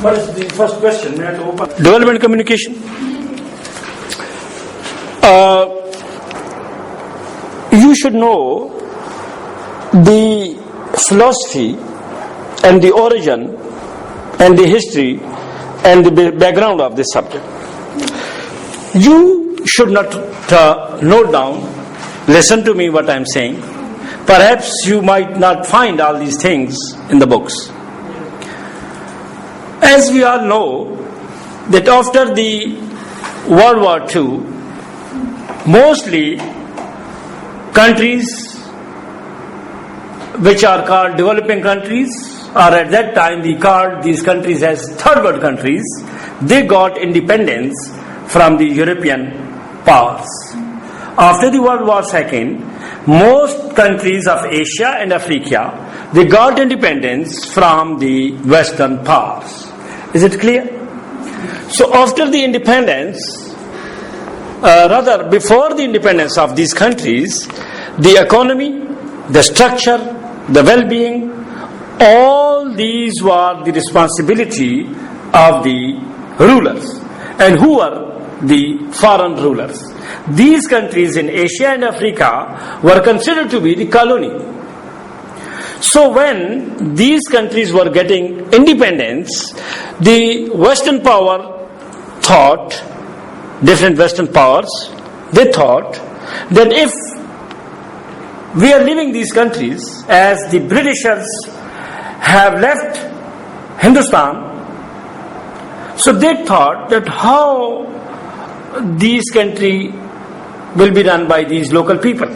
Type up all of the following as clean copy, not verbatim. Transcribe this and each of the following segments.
What is the first question? May I open? Development communication. You should know the philosophy and the origin and the history and the background of this subject. You should not note down, listen to me what I am saying. Perhaps you might not find all these things in the books. As we all know that after the World War II, mostly countries which are called developing countries, or at that time we called these countries as third world countries, they got independence from the European powers. After the World War II, most countries of Asia and Africa, they got independence from the Western powers. Is it clear? So after the independence, rather before the independence of these countries, the economy, the structure, the well-being, all these were the responsibility of the rulers. And who were the foreign rulers? These countries in Asia and Africa were considered to be the colony. So when these countries were getting independence, the Western power thought, different Western powers, they thought that if we are leaving these countries, as the Britishers have left Hindustan, so they thought that how these country will be run by these local people.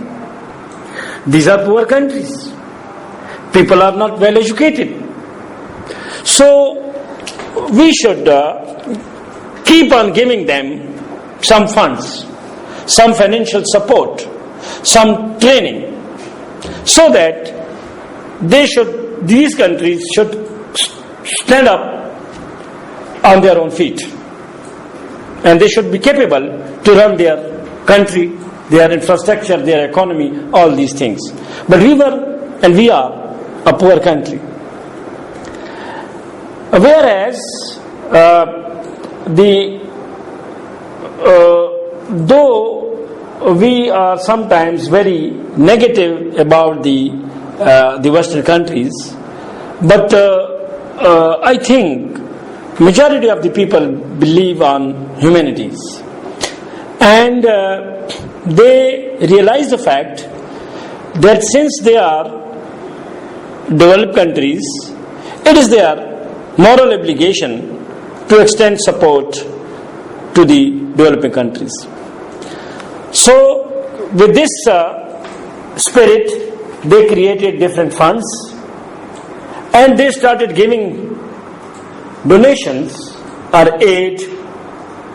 These are poor countries. People are not well educated. So we should keep on giving them some funds, some financial support, some training, so that these countries should stand up on their own feet, and they should be capable to run their country, their infrastructure, their economy, all these things. But we were and we are a poor country. Whereas though we are sometimes very negative about the Western countries, but I think majority of the people believe on humanities, and they realize the fact that since they are developed countries, it is their moral obligation to extend support to the developing countries. So with this spirit, they created different funds, and they started giving donations or aid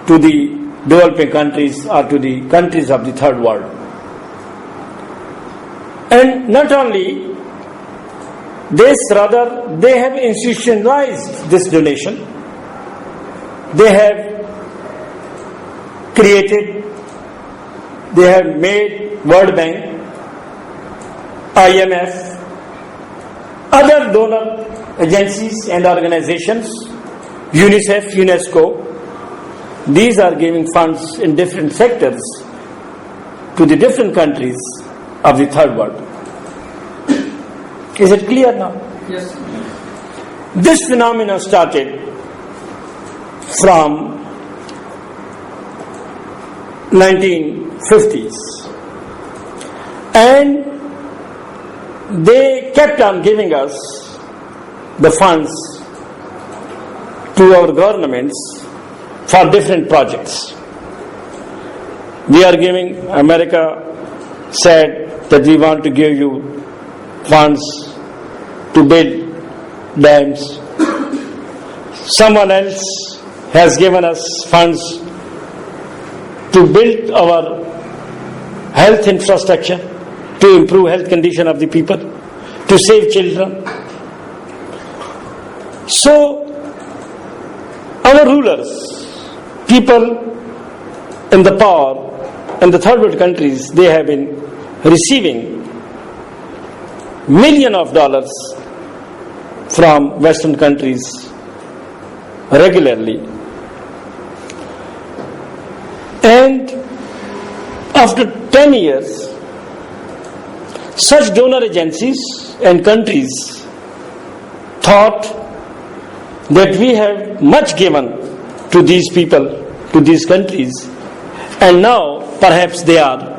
to the developing countries or to the countries of the third world. And not only this, rather they have institutionalized this donation. They have created, they have made World Bank, IMF, other donor agencies and organizations, UNICEF, UNESCO. These are giving funds in different sectors to the different countries of the third world. Is it clear now? Yes. This phenomenon started from 1950s, and they kept on giving us the funds to our governments for different projects. We are giving, America said that we want to give you funds to build dams. Someone else has given us funds to build our health infrastructure, to improve health condition of the people, to save children. So our rulers, people in the power in the third world countries, they have been receiving millions of dollars from Western countries regularly. And after 10 years, such donor agencies and countries thought that we have much given to these people, to these countries, and now perhaps they are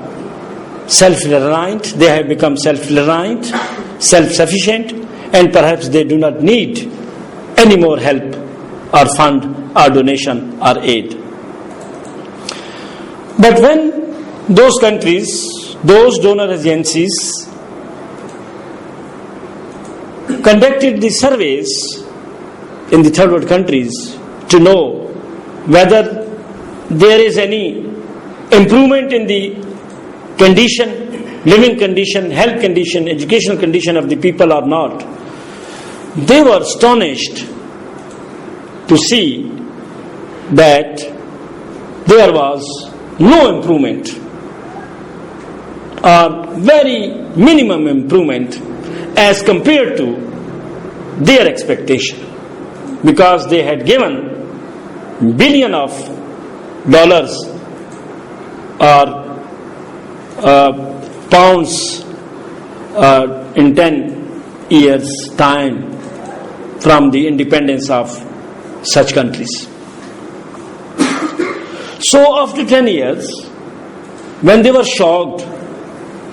self-reliant, they have become self-reliant, self-sufficient, and perhaps they do not need any more help or fund or donation or aid. But when those countries, those donor agencies conducted the surveys in the third world countries to know whether there is any improvement in the condition, living condition, health condition, educational condition of the people or not, they were astonished to see that there was no improvement or very minimum improvement as compared to their expectation, because they had given billion of dollars or pounds in 10 years time from the independence of such countries. So after 10 years, when they were shocked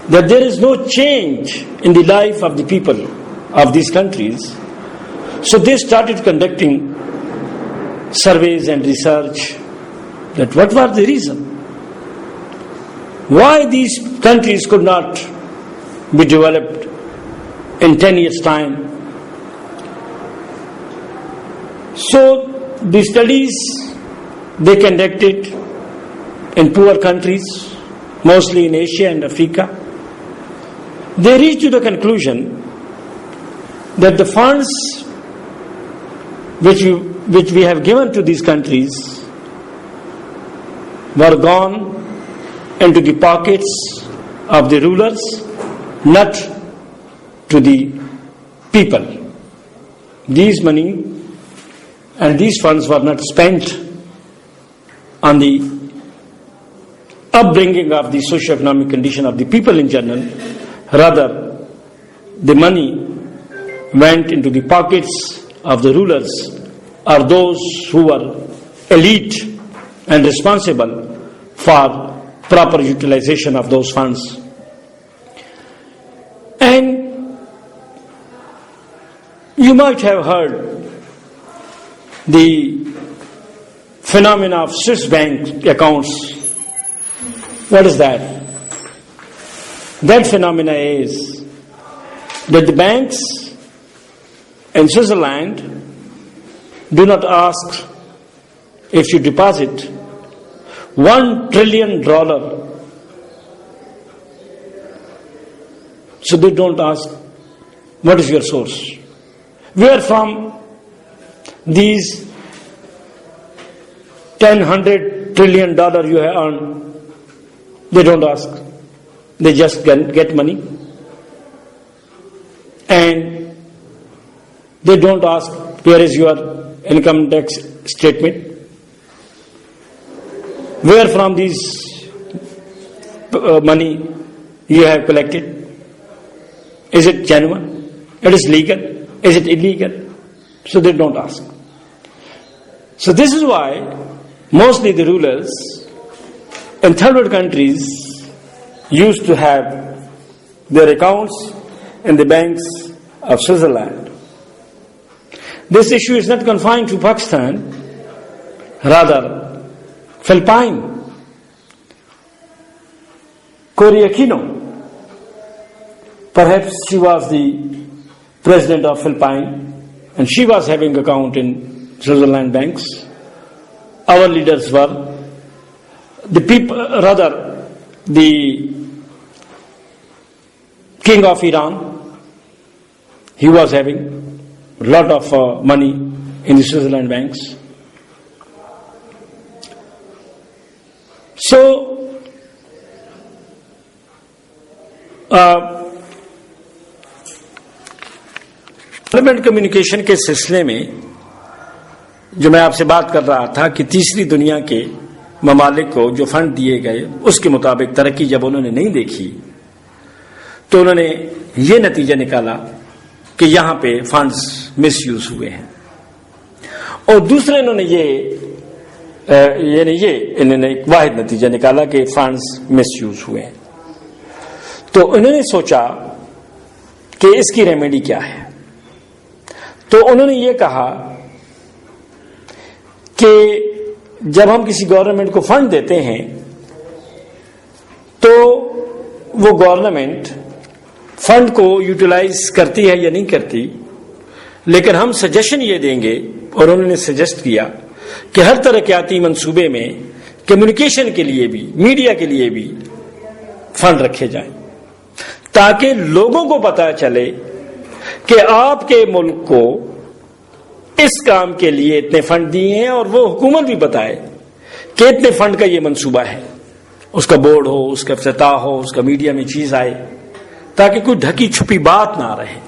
that there is no change in the life of the people of these countries, so they started conducting surveys and research that what was the reason? Why these countries could not be developed in 10 years' time? So the studies they conducted in poor countries, mostly in Asia and Africa, they reached to the conclusion that the funds which we have given to these countries were gone into the pockets of the rulers, not to the people. These money and these funds were not spent on the upbringing of the socio-economic condition of the people in general. Rather, the money went into the pockets of the rulers or those who were elite and responsible for proper utilization of those funds. And you might have heard the phenomena of Swiss bank accounts. What is that? That phenomena is that the banks in Switzerland do not ask if you deposit $1 trillion. So they don't ask, what is your source? Where from these $100 trillion you have earned? They don't ask. They just get money. And they don't ask, where is your income tax statement? Where from this money you have collected? Is it genuine? It is legal? Is it illegal? So they don't ask. So this is why mostly the rulers in third world countries used to have their accounts in the banks of Switzerland. This issue is not confined to Pakistan, rather Philippines. Cory Aquino, perhaps she was the president of Philippines and she was having account in Switzerland banks. Our leaders were the people, rather the king of Iran. He was having a lot of money in the Switzerland banks. So development communication के सिलसिले में جو میں آپ سے بات کر رہا تھا کہ تیسری دنیا کے ممالک کو جو فنڈ دیے گئے اس کے مطابق ترقی جب انہوں نے نہیں دیکھی تو انہوں نے یہ نتیجہ نکالا کہ یہاں پہ فنڈز مس یوز ہوئے ہیں. اور دوسرے انہوں نے انہوں نے ایک واحد نتیجہ نکالا کہ فنڈز مس یوز ہوئے ہیں. تو انہوں نے سوچا کہ اس کی ریمیڈی کیا ہے. تو انہوں نے یہ کہا کہ جب ہم کسی گورنمنٹ کو فنڈ دیتے ہیں تو وہ گورنمنٹ فنڈ کو یوٹیلائز کرتی ہے یا نہیں کرتی, لیکن ہم سجیشن یہ دیں گے, اور انہوں نے سجیسٹ کیا کہ ہر ترقیاتی منصوبے میں کمیونیکیشن کے لیے بھی, میڈیا کے لیے بھی فنڈ رکھے جائیں تاکہ لوگوں کو پتا چلے کہ آپ کے ملک کو اس کام کے لیے اتنے فنڈ دیے ہیں, اور وہ حکومت بھی بتائے کہ اتنے فنڈ کا یہ منصوبہ ہے, اس کا بورڈ ہو, اس کا افتتاح ہو, اس کا میڈیا میں چیز آئے, تاکہ کوئی ڈھکی چھپی بات نہ رہے.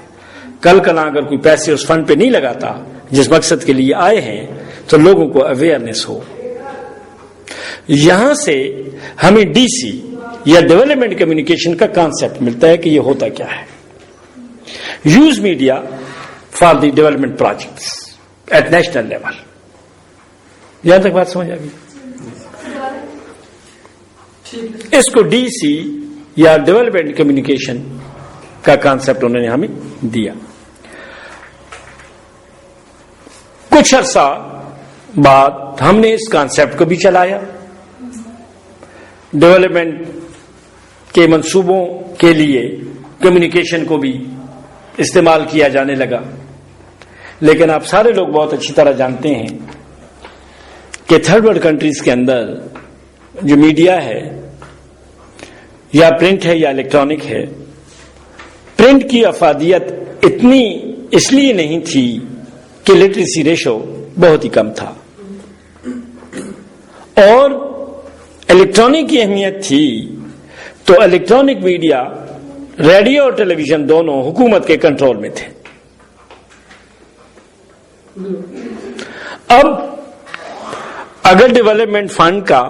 کل اگر کوئی پیسے اس فنڈ پہ نہیں لگاتا جس مقصد کے لیے آئے ہیں تو لوگوں کو اویئرنیس ہو. یہاں سے ہمیں ڈی سی یا ڈیولپمنٹ کمیونیکیشن کا کانسیپٹ ملتا ہے کہ یہ ہوتا کیا ہے. Use media for the development projects at national level. یہاں تک بات سمجھ آ گئی. اس کو ڈی سی یا ڈیولپمنٹ کمیونیکیشن کا کانسیپٹ انہوں نے ہمیں دیا. کچھ عرصہ بعد ہم نے اس کانسیپٹ کو بھی چلایا, ڈیولپمنٹ کے منصوبوں کے لیے کمیونیکیشن کو بھی استعمال کیا جانے لگا. لیکن آپ سارے لوگ بہت اچھی طرح جانتے ہیں کہ تھرڈ ورلڈ کنٹریز کے اندر جو میڈیا ہے, یا پرنٹ ہے یا الیکٹرانک ہے, پرنٹ کی افادیت اتنی اس لیے نہیں تھی کہ لٹریسی ریشو بہت ہی کم تھا, اور الیکٹرانک کی اہمیت تھی. تو الیکٹرانک میڈیا, ریڈیو اور ٹیلی ویژن دونوں حکومت کے کنٹرول میں تھے. اب اگر ڈیولپمنٹ فنڈ کا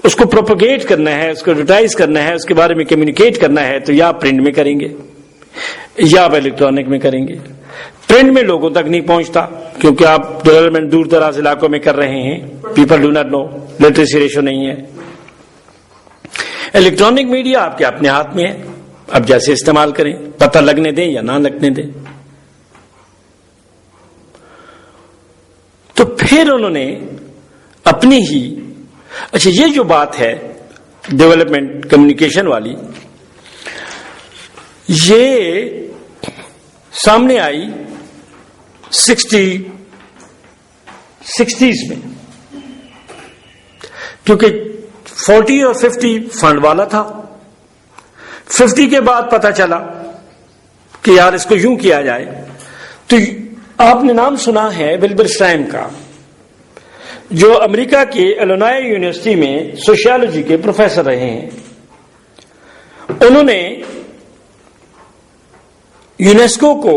اس کو پروپیگیٹ کرنا ہے, اس کو ایڈورٹائز کرنا ہے, اس کے بارے میں کمیونیکیٹ کرنا ہے, تو یا پرنٹ میں کریں گے یا آپ الیکٹرانک میں کریں گے. پرنٹ میں لوگوں تک نہیں پہنچتا کیونکہ آپ ڈیولپمنٹ دور دراز علاقوں میں کر رہے ہیں, people do not know, literacy ratio نہیں ہے. الیکٹرانک میڈیا آپ کے اپنے ہاتھ میں ہے, اب جیسے استعمال کریں, پتہ لگنے دیں یا نہ لگنے دیں. تو پھر انہوں نے اپنی ہی, اچھا یہ جو بات ہے ڈیولپمنٹ کمیونیکیشن والی, یہ سامنے آئی 60s میں, کیونکہ 40 اور 50 فنڈ والا تھا. 50 کے بعد پتا چلا کہ یار اس کو یوں کیا جائے. تو آپ نے نام سنا ہے ولبرسٹائم کا, جو امریکہ کے الینوائے یونیورسٹی میں سوشیالوجی کے پروفیسر رہے ہیں. انہوں نے یونیسکو کو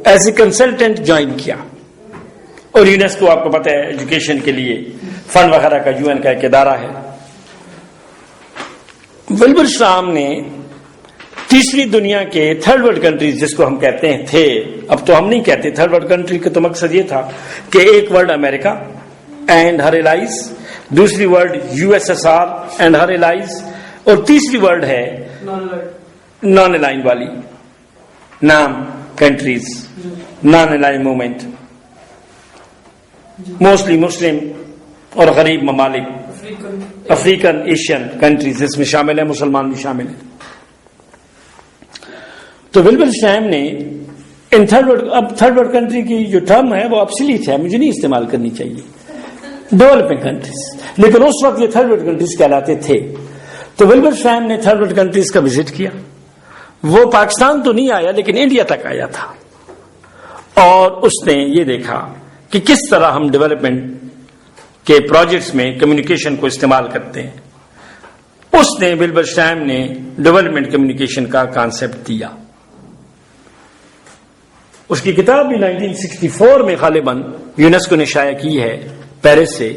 ایز اے کنسلٹنٹ جوائن کیا, اور یونیسکو آپ کو پتہ ہے ایجوکیشن کے لیے فنڈ وغیرہ کا UN کا ایک ادارہ ہے. ولبرسٹام نے تیسری دنیا کے تھرڈ ورلڈ کنٹریز جس کو ہم کہتے ہیں تھے, اب تو ہم نہیں کہتے تھرڈ ورلڈ کنٹری کا, تو مقصد یہ تھا کہ ایک ورلڈ امریکہ اینڈ ہر الائز, دوسری world USSR and her allies, اور تیسری ورلڈ ہے نان الائن والی NAM countries, non align movement, mostly مسلم اور غریب ممالک, افریقن ایشین کنٹریز اس میں شامل ہیں, مسلمان بھی شامل ہیں. تو ولبرسٹائم نے ان تھرڈ ورلڈ کنٹری کی جو ٹرم ہے وہ ابسلیٹ ہے, مجھے نہیں استعمال کرنی چاہیے, ڈیولپنگ کنٹریز, لیکن اس وقت یہ تھرڈ ورلڈ کنٹریز کہلاتے تھے. تو ولبرسٹائم نے تھرڈ ورلڈ کنٹریز کا وزٹ کیا. وہ پاکستان تو نہیں آیا لیکن انڈیا تک آیا تھا, اور اس نے یہ دیکھا کہ کس طرح ہم ڈیولپمنٹ کے پروجیکٹس میں کمیونیکیشن کو استعمال کرتے ہیں. اس نے ولبرسٹائم نے ڈیولپمنٹ کمیونیکیشن کا کانسیپٹ دیا. اس کی کتاب بھی 1964 میں غالباً یونیسکو نے شائع کی ہے پیرس سے،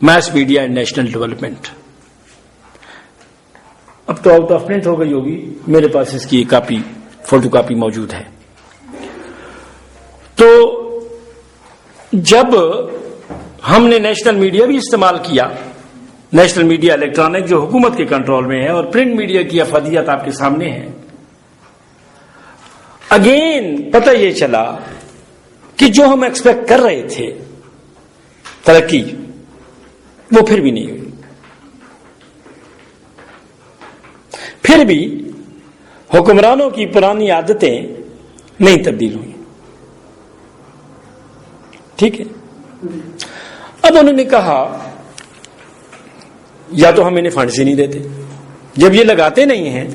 mass media and national development. اب تو آؤٹ آف پرنٹ ہو گئی ہوگی، میرے پاس اس کی کاپی، فوٹو کاپی موجود ہے. تو جب ہم نے نیشنل میڈیا بھی استعمال کیا، نیشنل میڈیا الیکٹرانک جو حکومت کے کنٹرول میں ہے، اور پرنٹ میڈیا کی افادیت آپ کے سامنے ہے، اگین پتہ یہ چلا کہ جو ہم ایکسپیکٹ کر رہے تھے ترقی، وہ پھر بھی نہیں ہوئی. پھر بھی حکمرانوں کی پرانی عادتیں نہیں تبدیل ہوئی. ٹھیک ہے، اب انہوں نے کہا یا تو ہم انہیں فنڈز ہی نہیں دیتے، جب یہ لگاتے نہیں ہیں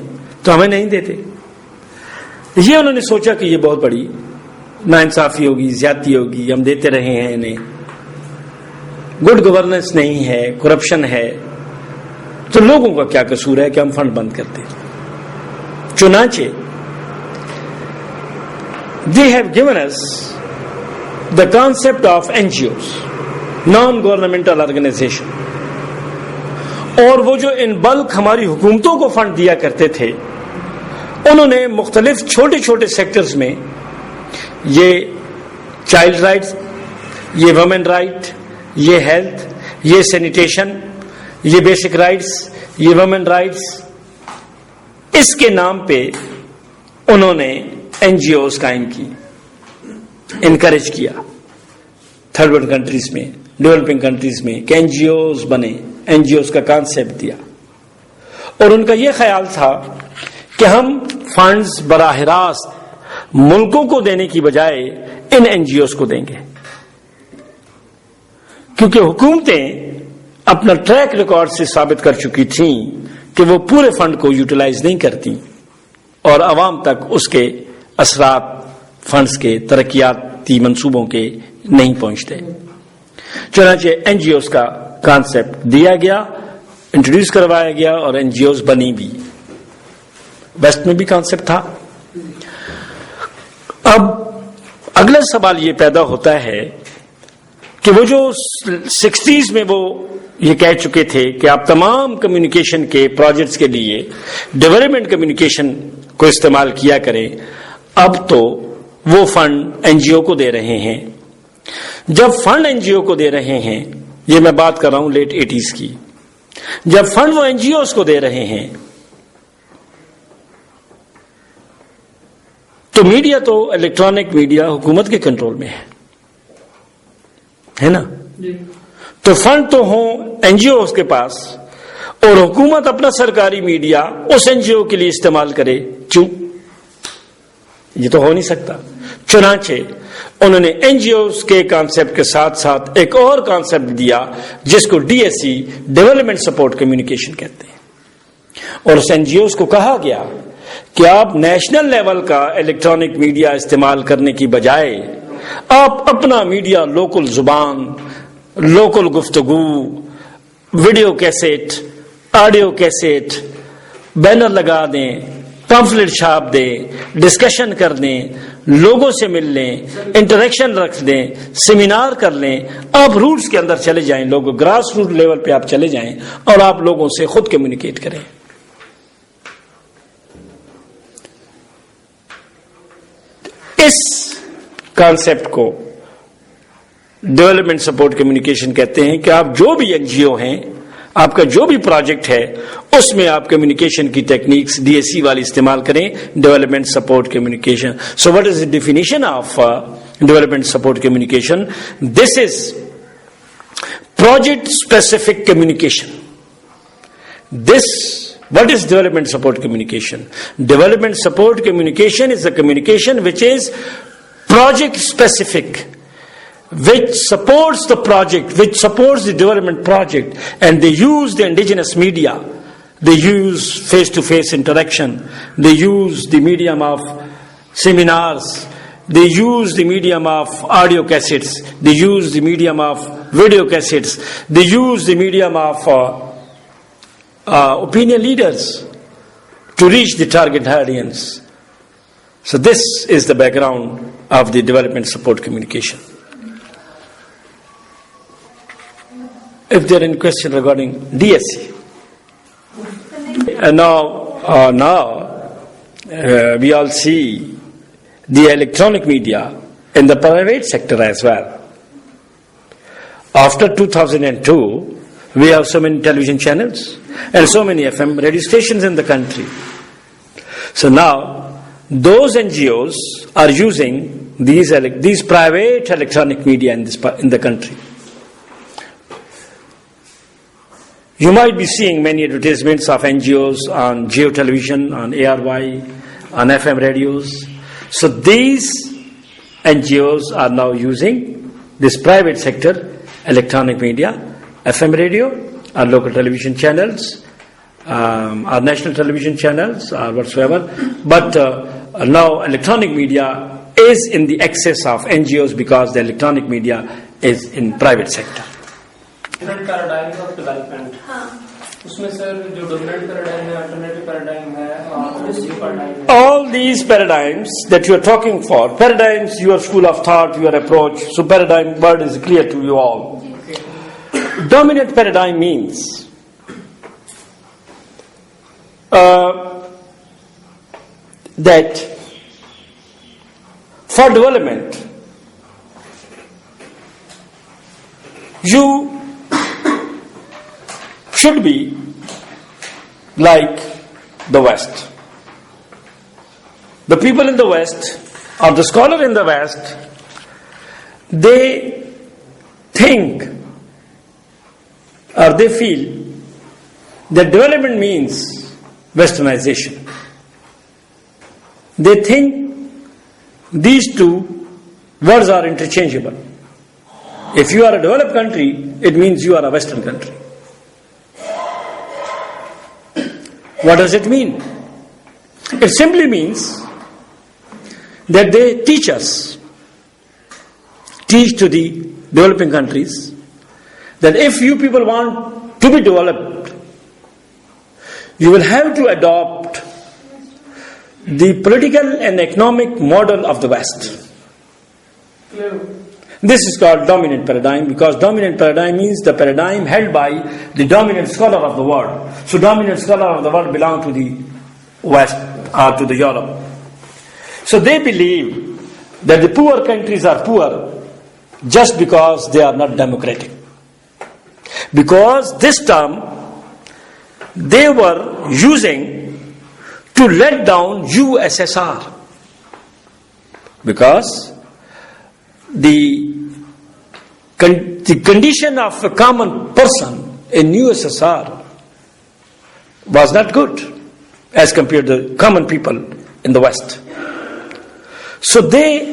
تو ہمیں نہیں دیتے. یہ انہوں نے سوچا کہ یہ بہت بڑی ناانصافی ہوگی، زیادتی ہوگی، ہم دیتے رہے ہیں انہیں، گڈ گورننس نہیں ہے، کرپشن ہے، تو لوگوں کا کیا قصور ہے کہ ہم فنڈ بند کرتے. چنانچہ they have given us the concept of NGOs, non-governmental organization. اور وہ جو ان بلک ہماری حکومتوں کو فنڈ دیا کرتے تھے، انہوں نے مختلف چھوٹے چھوٹے سیکٹرز میں یہ چائلڈ رائٹس، یہ وومن رائٹ، یہ ہیلتھ، یہ سینیٹیشن، یہ بیسک رائٹس، یہ وومن رائٹس، اس کے نام پہ انہوں نے این جی اوز قائم کی، انکریج کیا تھرڈ ورلڈ کنٹریز میں، ڈیولپنگ کنٹریز میں کہ این جی اوز بنے، این جی اوز کا کانسیپٹ دیا. اور ان کا یہ خیال تھا کہ ہم فنڈز براہ راست ملکوں کو دینے کی بجائے ان این جی اوز کو دیں گے، کیونکہ حکومتیں اپنا ٹریک ریکارڈ سے ثابت کر چکی تھیں کہ وہ پورے فنڈ کو یوٹیلائز نہیں کرتی اور عوام تک اس کے اثرات فنڈز کے ترقیاتی منصوبوں کے نہیں پہنچتے. چنانچہ این جی اوز کا کانسیپٹ دیا گیا، انٹروڈیوس کروایا گیا، اور این جی اوز بنی بھی. ویسٹ میں بھی کانسیپٹ تھا. اب اگلا سوال یہ پیدا ہوتا ہے کہ وہ جو 60s میں وہ یہ کہہ چکے تھے کہ آپ تمام کمیونیکیشن کے پروجیکٹس کے لیے ڈیولپمنٹ کمیونیکیشن کو استعمال کیا کریں، اب تو وہ فنڈ این جی او کو دے رہے ہیں. جب فنڈ این جی او کو دے رہے ہیں، یہ میں بات کر رہا ہوں لیٹ 80s کی، جب فنڈ وہ این جی اوز کو دے رہے ہیں تو میڈیا تو الیکٹرانک میڈیا حکومت کے کنٹرول میں ہے نا، تو فنڈ تو ہوں این جی اوز کے پاس، اور حکومت اپنا سرکاری میڈیا اس این جی او کے لیے استعمال کرے. کیوں؟ یہ تو ہو نہیں سکتا. چنانچہ انہوں نے این جی اوز کے کانسیپٹ کے ساتھ ساتھ ایک اور کانسیپٹ دیا جس کو D S C, development support communication کہتے ہیں. اور اس این جی اوز کو کہا گیا کہ آپ نیشنل لیول کا الیکٹرانک میڈیا استعمال کرنے کی بجائے آپ اپنا میڈیا لوکل زبان، لوکل گفتگو، video cassette, audio cassette, banner لگا دیں، پمفلٹ چھاپ دیں، ڈسکشن کر دیں، لوگوں سے مل لیں، انٹریکشن رکھ دیں، سیمینار کر لیں. آپ روٹس کے اندر چلے جائیں، لوگ گراس روٹ لیول پہ آپ چلے جائیں اور آپ لوگوں سے خود کمیونیکیٹ کریں. اس کانسیپٹ کو ڈیولپمنٹ سپورٹ کمیونیکیشن کہتے ہیں کہ آپ جو بھی این جی او ہیں، آپ کا جو بھی پروجیکٹ ہے، اس میں آپ کمیونیکیشن کی ٹیکنیکس ڈی ایس سی والی استعمال کریں، development support communication. So what is the definition of development support communication? This is project specific communication. What is development support communication? Development support communication is a communication which is project specific, which supports the project, which supports the development project, and they use the indigenous media. They use face-to-face interaction. They use the medium of seminars. They use the medium of audio cassettes. They use the medium of video cassettes. They use the medium of opinion leaders to reach the target audience. So this is the background of the development support communication. If there are any questions regarding DSC. And now we all see the electronic media in the private sector as well. After 2002, we have so many television channels and so many FM radio stations in the country. So now, those NGOs are using these private electronic media in the country. You might be seeing many advertisements of NGOs on Geo television, on ARY, on FM radios. So these NGOs are now using this private sector electronic media, FM radio, our local television channels, our national television channels, or whatsoever. But now electronic media is in the access of NGOs because the electronic media is in private sector. Different paradigms of development. उसमें sir जो dominant paradigm है, alternative paradigm है, और new paradigm है. All these paradigms that you are talking for, paradigms, your school of thought, your approach. So paradigm word is clear to you all. Dominant paradigm means that for development, you should be like the West. The people in the West, or the scholar in the West, they think or they feel that development means westernization. They think these two words are interchangeable. If you are a developed country, it means you are a Western country. What does it mean? It simply means that they teach to the developing countries that if you people want to be developed, you will have to adopt the political and economic model of the West. This is called dominant paradigm because dominant paradigm means the paradigm held by the dominant scholar of the world. So dominant scholar of the world belong to the West or to the Europe. So they believe that the poor countries are poor just because they are not democratic. Because this term they were using to let down USSR. Because the condition of a common person in USSR was not good as compared to the common people in the West. So they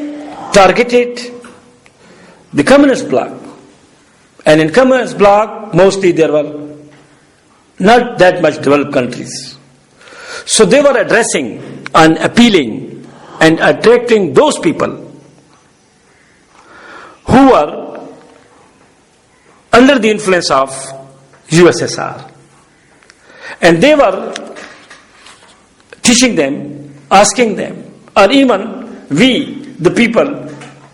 targeted the communist bloc. And in communist bloc, mostly there were not that much developed countries. So they were addressing and appealing and attracting those people who were under the influence of USSR. And they were teaching them, asking them, or even we, the people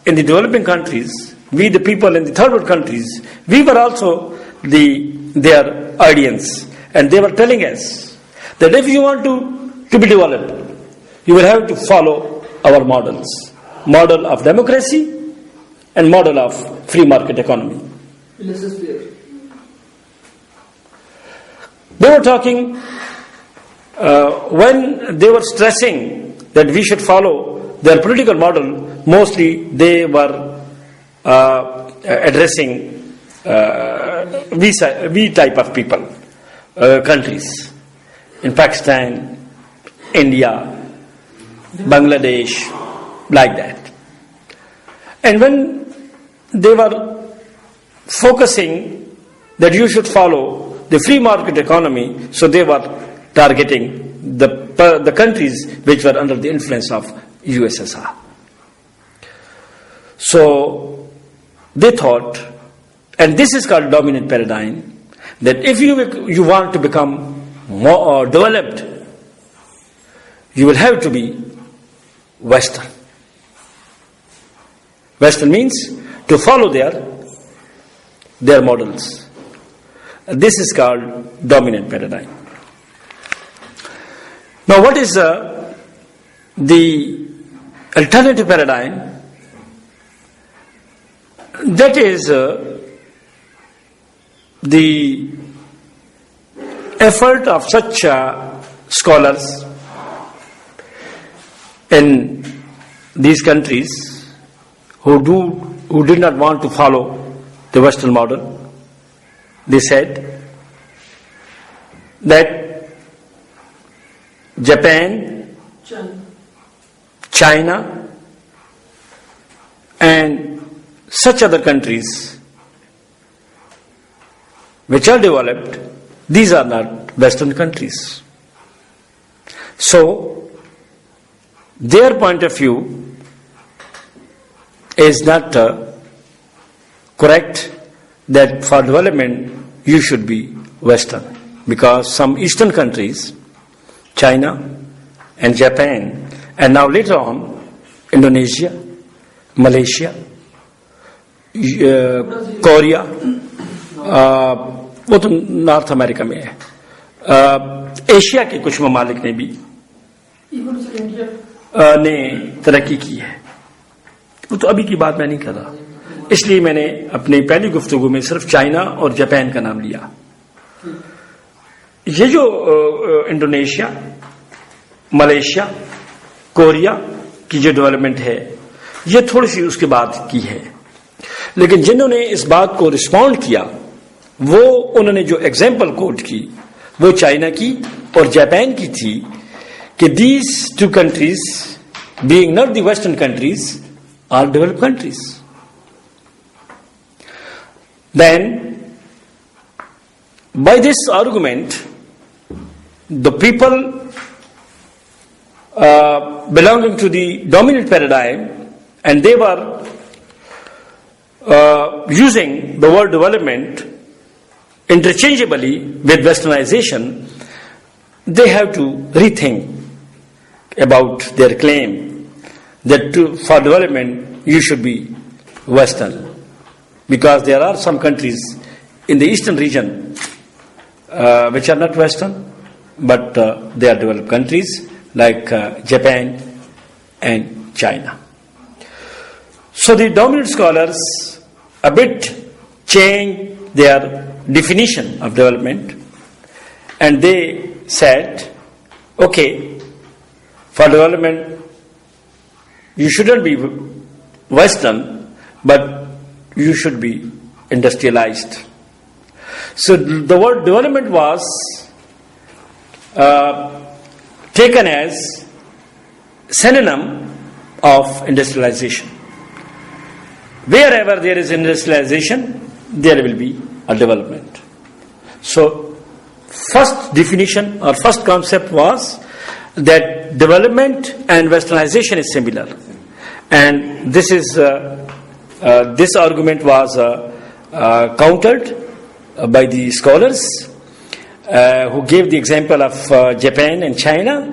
in the developing countries, we, the people in the third world countries, we were also their audience. And they were telling us that if you want to be developed, you will have to follow our models. Model of democracy and model of free market economy. They were talking, when they were stressing that we should follow their political model, mostly they were addressing we type of people, countries in Pakistan, India, Bangladesh, like that. And when they were focusing that you should follow the free market economy, so they were targeting the countries which were under the influence of USSR. So they thought, and this is called dominant paradigm, that if you want to become more developed, you will have to be Western. Western means to follow their models. This is called dominant paradigm. Now, what is the alternative paradigm? That is the effort of such scholars in these countries who did not want to follow the Western model. They said that Japan, China, and such other countries which are developed, these are not Western countries. So, their point of view is not correct, that for development you should be Western, because some Eastern countries, China and Japan, and now later on Indonesia, Malaysia, Korea, वो तो north America में है, Asia के कुछ ममालिक ने भी ने तरक्की की है। वो तो अभी की बात मैं नहीं कर रहा, इसलिए मैंने अपनी पहली गुफ्तगू में सिर्फ चाइना और जापान का नाम लिया। ये जो इंडोनेशिया, मलेशिया, कोरिया की जो डेवलपमेंट है, ये थोड़ी सी उसके बाद की है, लेकिन जिन्होंने इस बात को रिस्पॉन्ड किया, वो उन्होंने जो एग्जाम्पल कोट की वो चाइना की और जापान की थी कि these two countries being not the western countries are developed countries. Then by this argument the people belonging to the dominant paradigm, and they were using the word development interchangeably with westernization, they have to rethink about their claim that for development you should be Western, because there are some countries in the eastern region which are not Western, but they are developed countries like Japan and China. So the dominant scholars a bit changed their definition of development, and they said, okay, for development you shouldn't be Western, but you should be industrialized. So the word development was taken as synonym of industrialization. Wherever there is industrialization, there will be a development. So, first definition or first concept was that development and westernization is similar, and this is this argument was countered by the scholars who gave the example of Japan and China.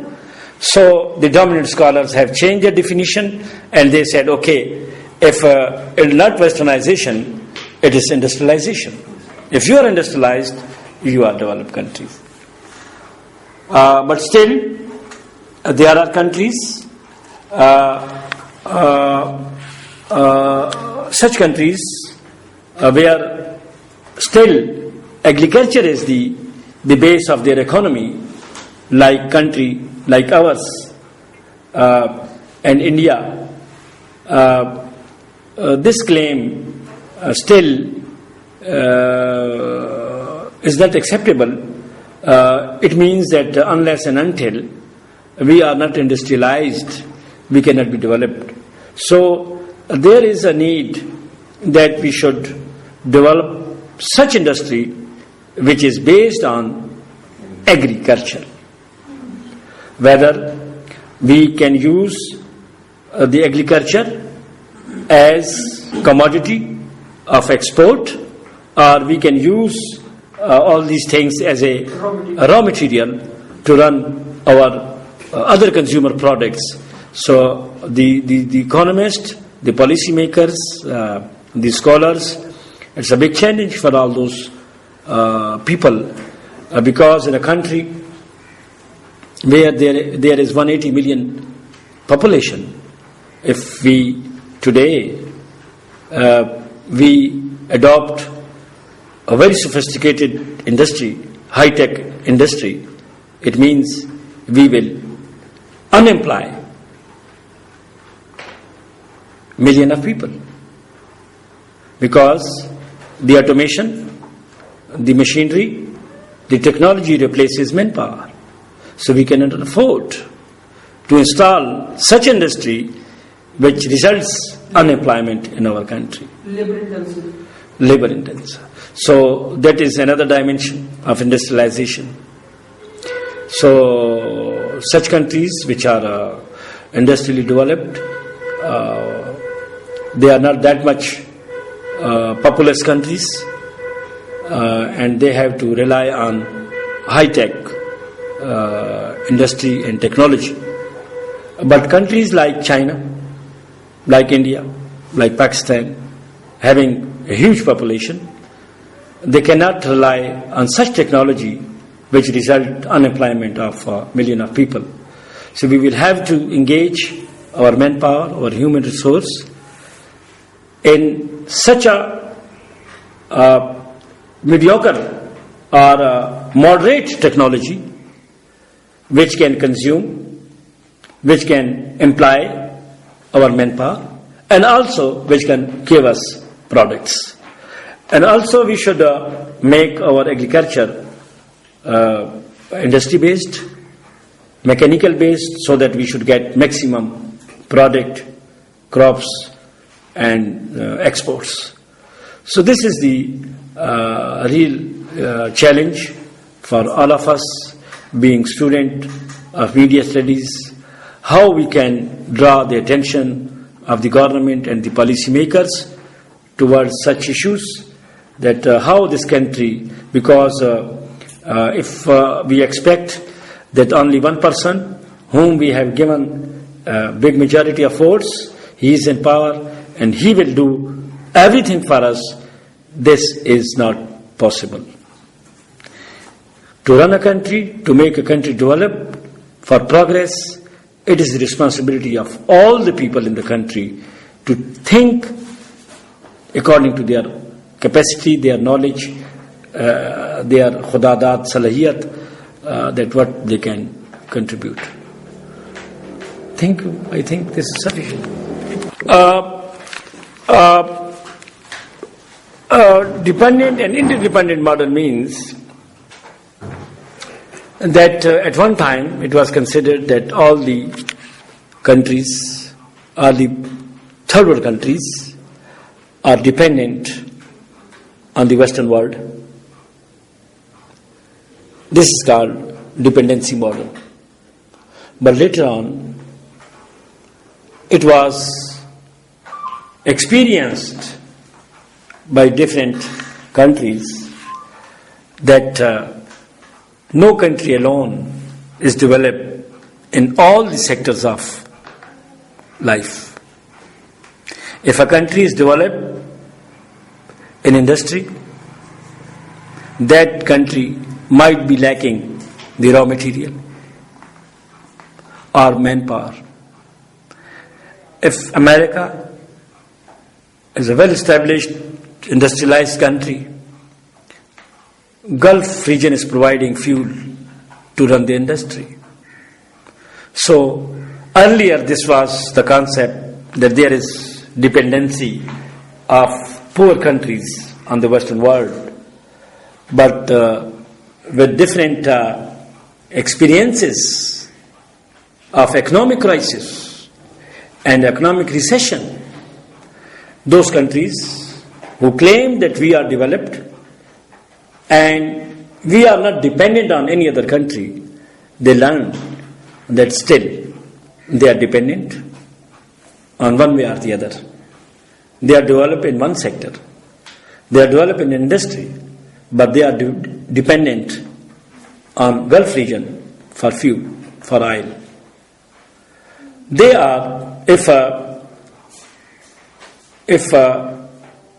So the dominant scholars have changed their definition, and they said, okay, if it's not westernization, it is industrialization. If you are industrialized, you are developed countries. But still, there are countries, such countries where still agriculture is the base of their economy, like country like ours and India. This claim still is not acceptable. It means that unless and until we are not industrialized, we cannot be developed. So there is a need that we should develop such industry which is based on agriculture. Whether we can use the agriculture as commodity of export, or we can use all these things as a raw material to run our other consumer products. So the economists, the policymakers, the scholars. It's a big challenge for all those people, because in a country where there is 180 million population, if we today we adopt a very sophisticated industry, high-tech industry, it means we will unemploy million of people, because the automation, the machinery, the technology replaces manpower. So we cannot afford to install such industry which results unemployment in our country. Labor intensive. So that is another dimension of industrialization. So such countries which are industrially developed, they are not that much populous countries, and they have to rely on high-tech industry and technology. But countries like China, like India, like Pakistan, having a huge population, they cannot rely on such technology which result unemployment of a million of people. So we will have to engage our manpower, our human resource in such a mediocre or a moderate technology which can consume, which can employ our manpower, and also which can give us products. And also we should make our agriculture industry based, mechanical based, so that we should get maximum product, crops and exports. So this is the real challenge for all of us being student of media studies, how we can draw the attention of the government and the policymakers towards such issues, that how this country, because if we expect that only one person whom we have given a big majority of votes, he is in power and he will do everything for us, this is not possible. To run a country, to make a country develop for progress, it is the responsibility of all the people in the country to think according to their capacity, their knowledge, their khudadat, salahiyat, that what they can contribute. I think this is sufficient. Dependent and interdependent model means that at one time it was considered that all the countries, all the third world countries, are dependent on the Western world. This is called dependency model. But later on, it was experienced by different countries that no country alone is developed in all the sectors of life. If a country is developed in industry, that country might be lacking the raw material or manpower. If America is a well-established, industrialized country, Gulf region is providing fuel to run the industry. So earlier this was the concept that there is dependency of poor countries on the Western world. But with different experiences of economic crisis and economic recession, those countries who claim that we are developed and we are not dependent on any other country, they learn that still they are dependent on one way or the other. They are developed in one sector. They are developed in industry, but they are dependent on Gulf region for fuel, for oil. They are if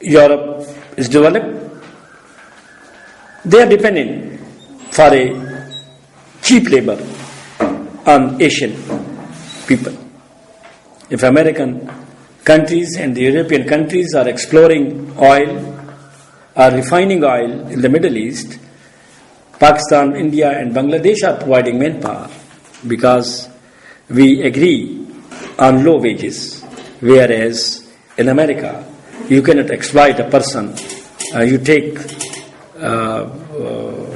Europe is developed, they are dependent for a cheap labor on Asian people. If American countries and the European countries are exploring oil, are refining oil in the Middle East, Pakistan, India and Bangladesh are providing manpower because we agree on low wages, whereas in America you cannot exploit a person. You take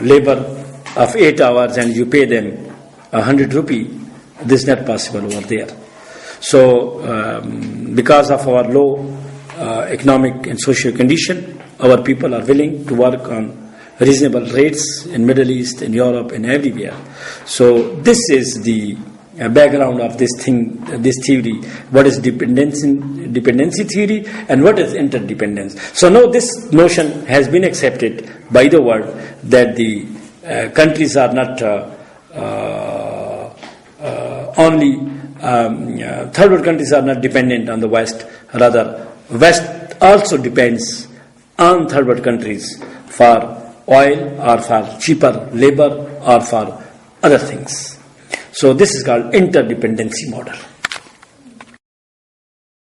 labor of 8 hours and you pay them 100 rupee. This is not possible over there. So because of our low economic and social condition, our people are willing to work on reasonable rates in Middle East, in Europe, and everywhere. So this is the background of this thing, this theory. What is dependency theory and what is interdependence? So now this notion has been accepted by the world that the countries are not only third world countries are not dependent on the West. Rather, West also depends on third world countries for oil or for cheaper labor or for other things. So this is called interdependency model.